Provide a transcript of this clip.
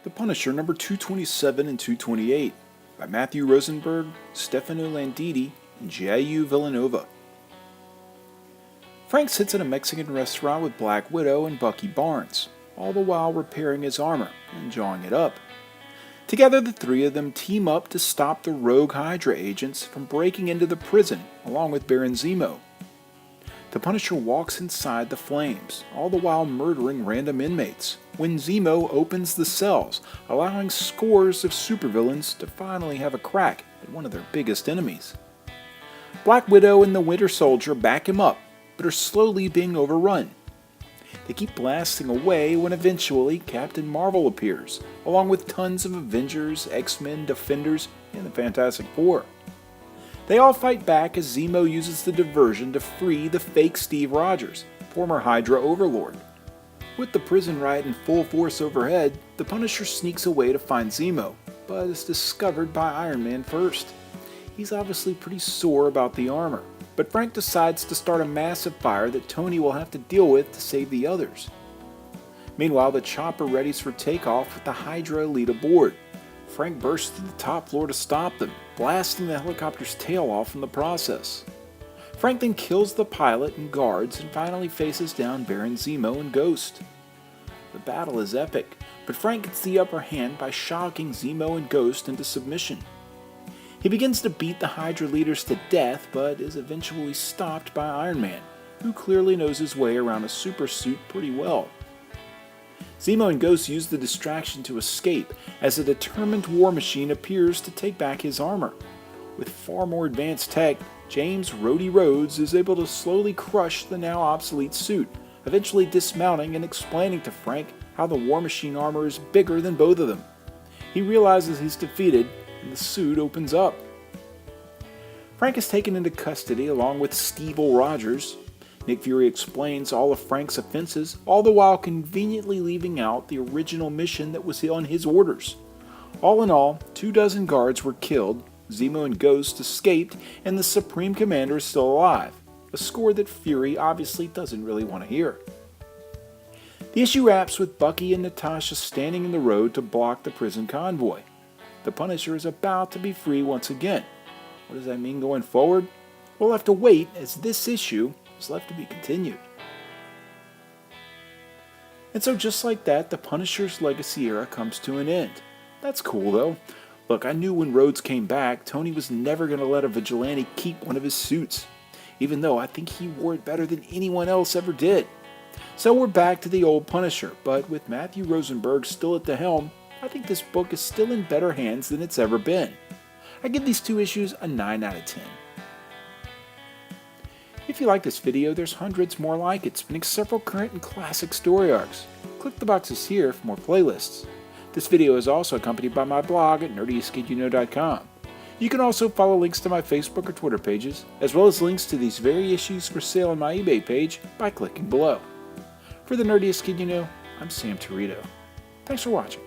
The Punisher number 227 and 228 by Matthew Rosenberg, Stefano Landini, and J.U. Villanova. Frank sits at a Mexican restaurant with Black Widow and Bucky Barnes, all the while repairing his armor and jawing it up. Together, the three of them team up to stop the rogue Hydra agents from breaking into the prison along with Baron Zemo. The Punisher walks inside the flames, all the while murdering random inmates, when Zemo opens the cells, allowing scores of supervillains to finally have a crack at one of their biggest enemies. Black Widow and the Winter Soldier back him up, but are slowly being overrun. They keep blasting away when eventually Captain Marvel appears, along with tons of Avengers, X-Men, Defenders, and the Fantastic Four. They all fight back as Zemo uses the diversion to free the fake Steve Rogers, former Hydra overlord. With the prison riot in full force overhead, the Punisher sneaks away to find Zemo, but is discovered by Iron Man first. He's obviously pretty sore about the armor, but Frank decides to start a massive fire that Tony will have to deal with to save the others. Meanwhile, the chopper readies for takeoff with the Hydra elite aboard. Frank bursts to the top floor to stop them, blasting the helicopter's tail off in the process. Frank then kills the pilot and guards and finally faces down Baron Zemo and Ghost. The battle is epic, but Frank gets the upper hand by shocking Zemo and Ghost into submission. He begins to beat the Hydra leaders to death, but is eventually stopped by Iron Man, who clearly knows his way around a super suit pretty well. Zemo and Ghost use the distraction to escape, as a determined War Machine appears to take back his armor. With far more advanced tech, James Rhodey Rhodes is able to slowly crush the now obsolete suit, eventually dismounting and explaining to Frank how the War Machine armor is bigger than both of them. He realizes he's defeated, and the suit opens up. Frank is taken into custody along with Steve-O Rogers. Nick Fury explains all of Frank's offenses, all the while conveniently leaving out the original mission that was on his orders. All in all, 24 guards were killed, Zemo and Ghost escaped, and the Supreme Commander is still alive, a score that Fury obviously doesn't really want to hear. The issue wraps with Bucky and Natasha standing in the road to block the prison convoy. The Punisher is about to be free once again. What does that mean going forward? We'll have to wait, as this issue is left to be continued. And so just like that, the Punisher's legacy era comes to an end. That's cool though. Look, I knew when Rhodes came back, Tony was never going to let a vigilante keep one of his suits, even though I think he wore it better than anyone else ever did. So we're back to the old Punisher, but with Matthew Rosenberg still at the helm, I think this book is still in better hands than it's ever been. I give these two issues a 9 out of 10. If you like this video, there's hundreds more like it, spanning several current and classic story arcs. Click the boxes here for more playlists. This video is also accompanied by my blog at nerdiestkidyouknow.com. You can also follow links to my Facebook or Twitter pages, as well as links to these very issues for sale on my eBay page by clicking below. For the Nerdiest Kid You Know, I'm Sam Torito. Thanks for watching.